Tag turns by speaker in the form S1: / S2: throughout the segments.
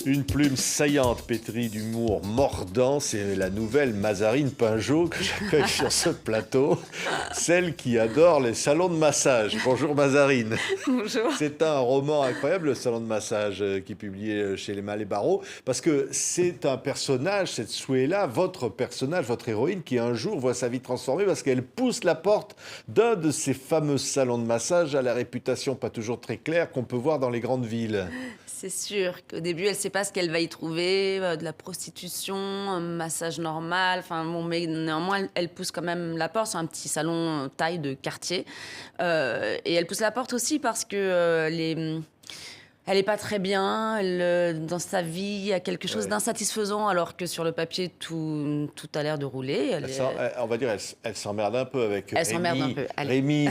S1: Une plume saillante pétrie d'humour mordant, c'est la nouvelle Mazarine Pinjot que j'accueille sur ce plateau, celle qui adore les salons de massage. Bonjour Mazarine.
S2: Bonjour.
S1: C'est un roman incroyable, le salon de massage, qui est publié chez Les Malais Barreaux, parce que c'est un personnage, cette Souela, votre personnage, votre héroïne, qui un jour voit sa vie transformée parce qu'elle pousse la porte d'un de ces fameux salons de massage à la réputation pas toujours très claire qu'on peut voir dans les grandes villes.
S2: C'est sûr qu'au début, elle ne sait pas ce qu'elle va y trouver, de la prostitution, un massage normal. Enfin bon, mais néanmoins, elle pousse quand même la porte. C'est un petit salon taille de quartier. Et elle pousse la porte aussi parce que elle n'est pas très bien. Dans sa vie, il y a quelque chose
S1: Ouais.
S2: d'insatisfaisant, alors que sur le papier, tout a l'air de rouler.
S1: On va dire, elle s'emmerde un peu avec
S2: Elle s'emmerde un peu, allez.
S1: Rémi,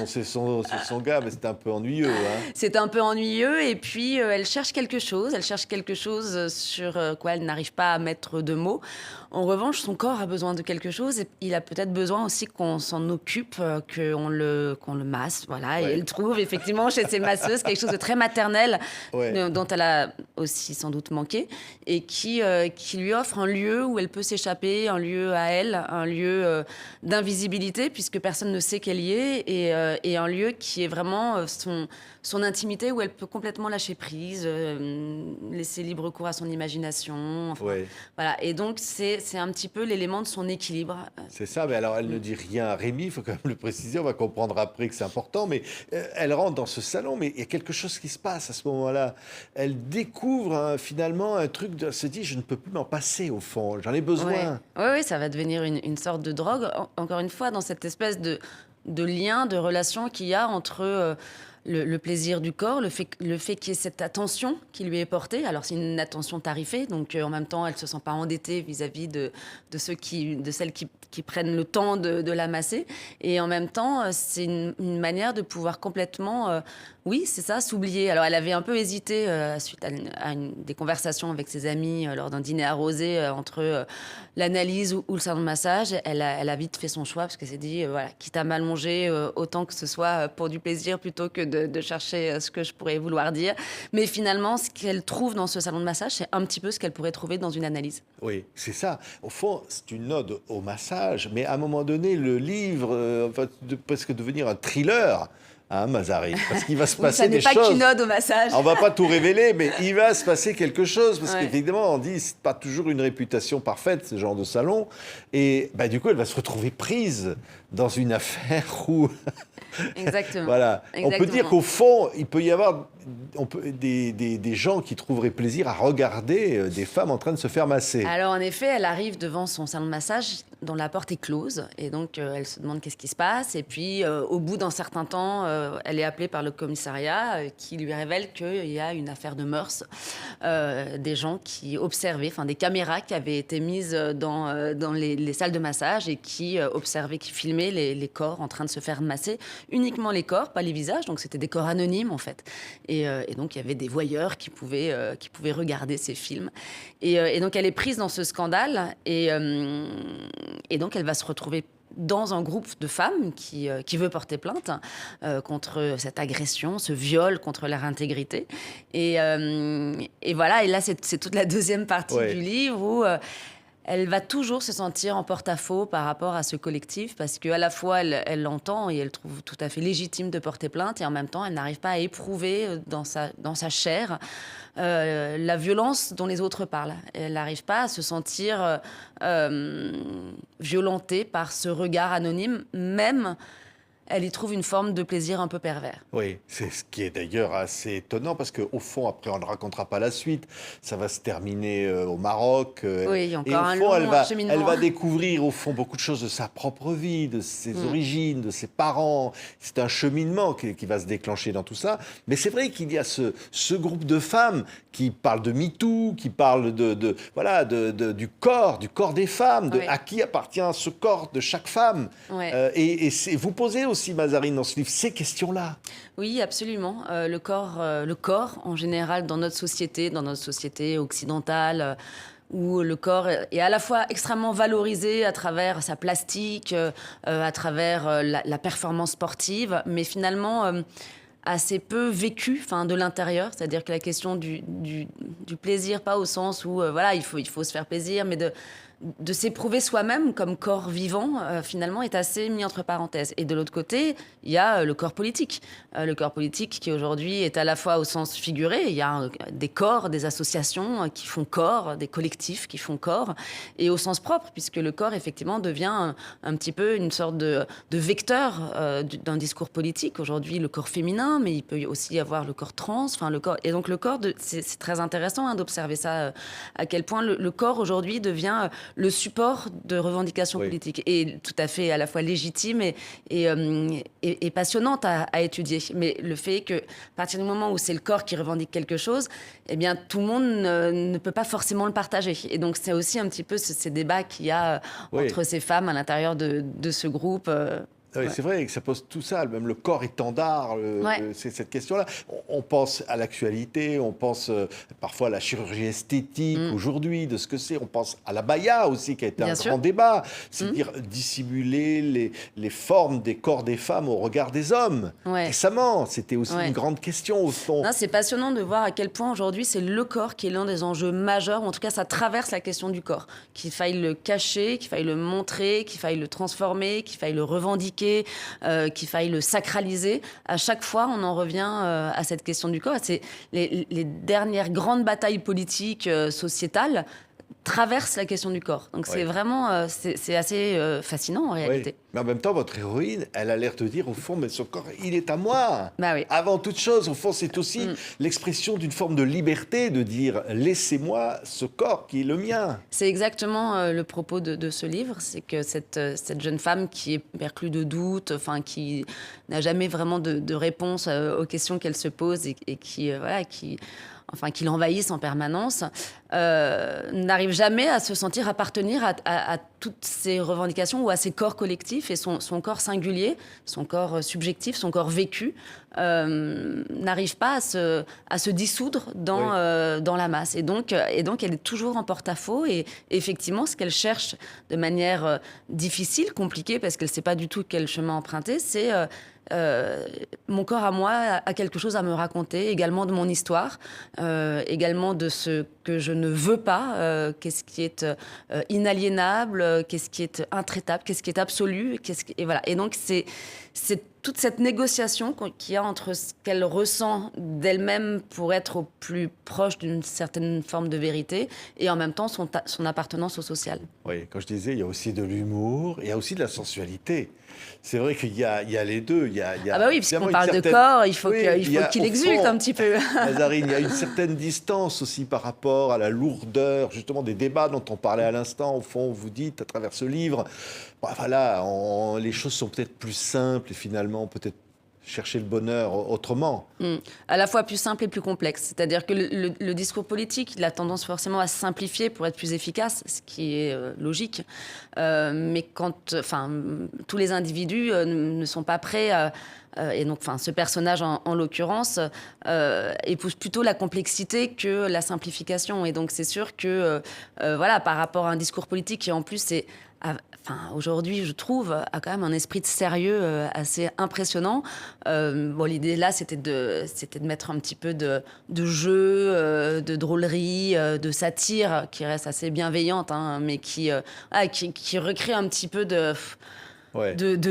S1: c'est son gars, mais c'est un peu ennuyeux. Hein.
S2: C'est un peu ennuyeux et puis elle cherche quelque chose. Elle cherche quelque chose sur quoi elle n'arrive pas à mettre de mots. En revanche, son corps a besoin de quelque chose et il a peut-être besoin aussi qu'on s'en occupe, qu'on le masse. Voilà.
S1: Ouais.
S2: Et elle trouve effectivement chez ses masseuses quelque chose de très maternel
S1: Ouais.
S2: dont elle a aussi sans doute manqué et qui lui offre un lieu où elle peut s'échapper, un lieu à elle, un lieu d'invisibilité puisque personne ne sait qu'elle y est et un lieu qui est vraiment son intimité où elle peut complètement lâcher prise, laisser libre cours à son imagination. Enfin,
S1: Ouais.
S2: voilà. Et donc, c'est un petit peu l'élément de son équilibre.
S1: C'est ça, mais alors elle ne dit rien à Rémi, il faut quand même le préciser, on va comprendre après que c'est important, mais elle rentre dans ce salon, mais il y a quelque chose qui se passe à ce moment-là. Elle découvre finalement un truc, elle se dit, je ne peux plus m'en passer au fond, j'en ai besoin.
S2: Ouais, ça va devenir une sorte de drogue, encore une fois, dans cette espèce de lien, de relation qu'il y a entre le plaisir du corps, le fait qu'il y ait cette attention qui lui est portée. Alors, c'est une attention tarifée, donc en même temps, elle ne se sent pas endettée vis-à-vis de celles qui prennent le temps de la masser. Et en même temps, c'est une manière de pouvoir complètement, oui, c'est ça, s'oublier. Alors, elle avait un peu hésité suite à des conversations avec ses amis lors d'un dîner arrosé entre l'analyse ou le salon de massage. Elle a vite fait son choix parce qu'elle s'est dit, voilà, quitte à m'allonger, autant que ce soit pour du plaisir plutôt que de chercher ce que je pourrais vouloir dire. Mais finalement, ce qu'elle trouve dans ce salon de massage, c'est un petit peu ce qu'elle pourrait trouver dans une analyse.
S1: Oui, c'est ça. Au fond, c'est une ode au massage, mais à un moment donné, le livre va presque devenir un thriller, hein, Mazarine, parce qu'il va se
S2: Oui,
S1: passer
S2: ça n'est
S1: des
S2: pas
S1: choses.
S2: qu'une ode au massage.
S1: On va pas tout révéler, mais il va se passer quelque chose, parce
S2: Ouais.
S1: qu'évidemment, on dit c'est pas toujours une réputation parfaite, ce genre de salon. Et bah, du coup, elle va se retrouver prise dans une affaire où...
S2: Exactement.
S1: Voilà. On peut
S2: Exactement.
S1: dire qu'au fond, il peut y avoir des gens qui trouveraient plaisir à regarder des femmes en train de se faire masser.
S2: Alors, en effet, elle arrive devant son salon de massage dont la porte est close. Et donc, elle se demande qu'est-ce qui se passe. Et puis, au bout d'un certain temps, elle est appelée par le commissariat qui lui révèle qu'il y a une affaire de mœurs. Des gens qui observaient, enfin des caméras qui avaient été mises dans les salles de massage et qui observaient, qui filmaient les corps en train de se faire masser. Uniquement les corps, pas les visages. Donc, c'était des corps anonymes, en fait. Et donc, il y avait des voyeurs qui pouvaient regarder ces films. Et donc, elle est prise dans ce scandale. Et donc, elle va se retrouver dans un groupe de femmes qui veut porter plainte contre cette agression, ce viol contre leur intégrité. Et voilà, et là, c'est toute la deuxième partie
S1: Ouais.
S2: du livre où... elle va toujours se sentir en porte-à-faux par rapport à ce collectif parce qu'à la fois, elle l'entend et elle trouve tout à fait légitime de porter plainte et en même temps, elle n'arrive pas à éprouver dans sa chair la violence dont les autres parlent. Elle n'arrive pas à se sentir violentée par ce regard anonyme, même elle y trouve une forme de plaisir un peu pervers.
S1: Oui, c'est ce qui est d'ailleurs assez étonnant parce qu'au fond, après, on ne racontera pas la suite. Ça va se terminer au Maroc.
S2: Oui, il y a
S1: Et
S2: encore
S1: au
S2: un
S1: fond,
S2: long cheminement.
S1: elle va découvrir au fond beaucoup de choses de sa propre vie, de ses origines, de ses parents. C'est un cheminement qui va se déclencher dans tout ça. Mais c'est vrai qu'il y a ce groupe de femmes qui parlent de MeToo, qui parlent du corps des femmes,
S2: Oui.
S1: à qui appartient ce corps de chaque femme.
S2: Ouais.
S1: Vous posez aussi, Mazarine, dans ce livre, ces questions-là.
S2: Oui, absolument. Le corps, en général, dans notre société occidentale, où le corps est à la fois extrêmement valorisé à travers sa plastique, à travers la performance sportive, mais finalement, assez peu vécu, enfin de l'intérieur, c'est-à-dire que la question du plaisir, pas au sens où voilà, il faut se faire plaisir, mais de s'éprouver soi-même comme corps vivant, finalement, est assez mis entre parenthèses. Et de l'autre côté, il y a le corps politique. Le corps politique qui aujourd'hui est à la fois au sens figuré, il y a des corps, des associations qui font corps, des collectifs qui font corps, et au sens propre, puisque le corps, effectivement, devient un petit peu une sorte de vecteur d'un discours politique. Aujourd'hui, le corps féminin, mais il peut aussi y avoir le corps trans, enfin le corps. Et donc le corps, c'est très intéressant d'observer ça, à quel point le corps aujourd'hui devient le support de revendications politiques, et tout à fait à la fois légitime et passionnante à étudier. Mais le fait est qu'à partir du moment où c'est le corps qui revendique quelque chose, eh bien tout le monde ne peut pas forcément le partager. Et donc c'est aussi un petit peu ces débats qu'il y a entre ces femmes à l'intérieur de ce groupe.
S1: Oui, c'est vrai que ça pose tout ça, même le corps étendard, c'est cette question-là. On pense à l'actualité, on pense parfois à la chirurgie esthétique aujourd'hui, de ce que c'est. On pense à la baya aussi, qui a été grand débat. C'est-à-dire dissimuler les formes des corps des femmes au regard des hommes. Récemment, c'était aussi une grande question au fond.
S2: C'est passionnant de voir à quel point aujourd'hui c'est le corps qui est l'un des enjeux majeurs, ou en tout cas ça traverse la question du corps. Qu'il faille le cacher, qu'il faille le montrer, qu'il faille le transformer, qu'il faille le revendiquer, qu'il faille le sacraliser. À chaque fois, on en revient à cette question du corps. C'est les dernières grandes batailles politiques, sociétales, traversent la question du corps. Donc c'est vraiment c'est assez fascinant en réalité.
S1: Mais en même temps, votre héroïne, elle a l'air de dire au fond, mais ce corps, il est à moi.
S2: Oui.
S1: Avant toute chose, au fond, c'est aussi l'expression d'une forme de liberté, de dire laissez-moi ce corps qui est le mien.
S2: C'est exactement le propos de ce livre, c'est que cette jeune femme qui est perclue de doutes, enfin qui n'a jamais vraiment de réponse aux questions qu'elle se pose et qui qui l'envahissent en permanence, n'arrive jamais à se sentir appartenir à toutes ces revendications ou à ces corps collectifs, et son corps singulier, son corps subjectif, son corps vécu, n'arrive pas à se dissoudre dans la masse. Et donc, elle est toujours en porte-à-faux. Et effectivement, ce qu'elle cherche de manière difficile, compliquée, parce qu'elle ne sait pas du tout quel chemin emprunter, c'est... mon corps à moi a quelque chose à me raconter, également de mon histoire, également de ce que je ne veux pas, qu'est-ce qui est inaliénable, qu'est-ce qui est intraitable, qu'est-ce qui est absolu, et voilà. Et donc c'est toute cette négociation qu'il y a entre ce qu'elle ressent d'elle-même pour être au plus proche d'une certaine forme de vérité et en même temps son appartenance au social.
S1: Oui, comme je disais, il y a aussi de l'humour, il y a aussi de la sensualité. C'est vrai qu'il y a les deux.
S2: Ah bah oui, puisqu'on parle de corps, il faut qu'il exulte un petit peu.
S1: Mazarine, il y a une certaine distance aussi par rapport à la lourdeur, justement, des débats dont on parlait à l'instant. Au fond, vous dites, à travers ce livre, voilà, les choses sont peut-être plus simples et finalement, peut-être chercher le bonheur autrement.
S2: À la fois plus simple et plus complexe. C'est-à-dire que le discours politique, il a tendance forcément à se simplifier pour être plus efficace, ce qui est logique. Mais quand tous les individus ne sont pas prêts et donc, ce personnage, en l'occurrence, épouse plutôt la complexité que la simplification. Et donc, c'est sûr que, par rapport à un discours politique qui, en plus, aujourd'hui, je trouve, a quand même un esprit de sérieux assez impressionnant. L'idée là, c'était de mettre un petit peu de jeu, de drôlerie, de satire, qui reste assez bienveillante, mais qui recrée un petit peu de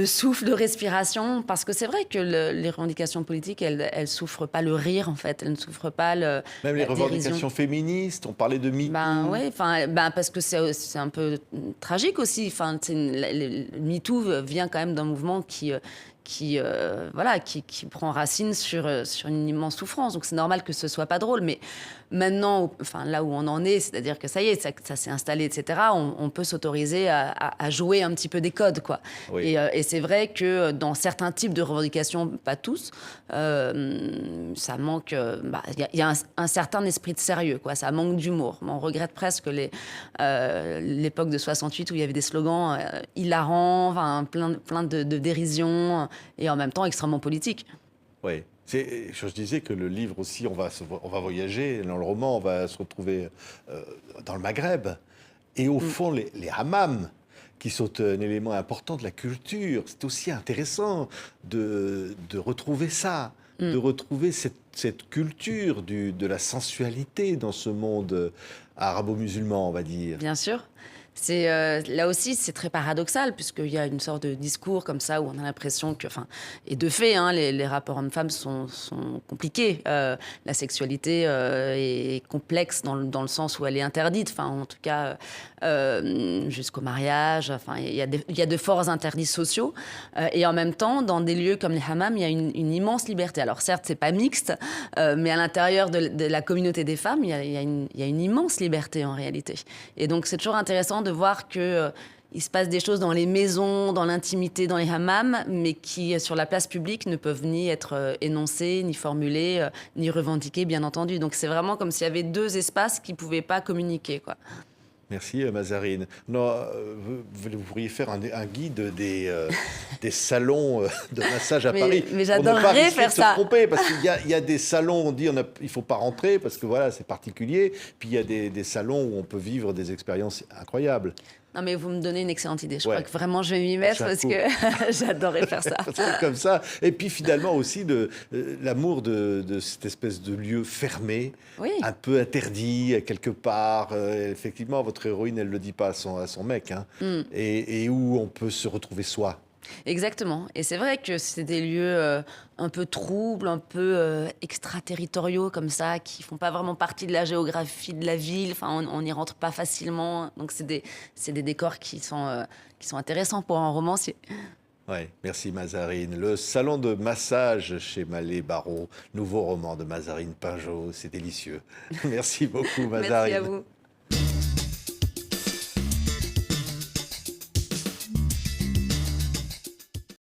S2: souffle, de respiration, parce que c'est vrai que les revendications politiques, elles souffrent pas le rire, en fait, elles ne souffrent pas même
S1: les revendications féministes, on parlait de MeToo.
S2: Parce que c'est un peu tragique aussi. MeToo vient quand même d'un mouvement qui prend racine sur une immense souffrance. Donc c'est normal que ce soit pas drôle, mais maintenant, là où on en est, c'est-à-dire que ça y est, ça s'est installé, etc., on peut s'autoriser à jouer un petit peu des codes, quoi. Oui. Et c'est vrai que dans certains types de revendications, pas tous, ça manque... Il y a un certain esprit de sérieux, quoi. Ça manque d'humour. On regrette presque l'époque de 68 où il y avait des slogans hilarants, plein de dérision, et en même temps extrêmement politiques.
S1: Oui. Je disais que le livre aussi, on va voyager. Dans le roman, on va se retrouver dans le Maghreb. Et au fond, les hammams, qui sont un élément important de la culture, c'est aussi intéressant de retrouver ça. de retrouver cette culture de la sensualité dans ce monde arabo-musulman, on va dire.
S2: Bien sûr. Là aussi, c'est très paradoxal, puisqu'il y a une sorte de discours comme ça où on a l'impression que, enfin, et de fait, hein, les rapports hommes-femmes sont compliqués. La sexualité est complexe dans le sens où elle est interdite, enfin, en tout cas, jusqu'au mariage. Enfin, il y a de forts interdits sociaux. Et en même temps, dans des lieux comme les hammams, il y a une immense liberté. Alors certes, c'est pas mixte, mais à l'intérieur de la communauté des femmes, il y a une immense liberté en réalité. Et donc, c'est toujours intéressant de voir que il se passe des choses dans les maisons, dans l'intimité, dans les hammams, mais qui, sur la place publique, ne peuvent ni être énoncées, ni formulées, ni revendiquées, bien entendu. Donc c'est vraiment comme s'il y avait deux espaces qui ne pouvaient pas communiquer, quoi.
S1: Merci Mazarine. Non, vous pourriez faire un guide des salons de massage à Paris.
S2: Mais j'adorerais faire ça.
S1: Se tromper, parce qu'il y a des salons, on dit il ne faut pas rentrer parce que voilà, c'est particulier. Puis il y a des salons où on peut vivre des expériences incroyables.
S2: Non, mais vous me donnez une excellente idée. Je crois que vraiment je vais m'y mettre parce que j'adorais faire ça.
S1: Comme ça. Et puis finalement aussi l'amour de cette espèce de lieu fermé, un peu interdit quelque part. Effectivement, votre héroïne, elle ne le dit pas à son mec. Hein, et où on peut se retrouver soi.
S2: Exactement. Et c'est vrai que c'est des lieux un peu troubles, un peu extraterritoriaux comme ça, qui font pas vraiment partie de la géographie de la ville. Enfin, on n'y rentre pas facilement. Donc c'est des décors qui sont intéressants pour un romancier.
S1: Oui, merci Mazarine. Le salon de massage chez Mallet Barrault, nouveau roman de Mazarine Pinjot, c'est délicieux. Merci beaucoup Mazarine.
S2: Merci à vous.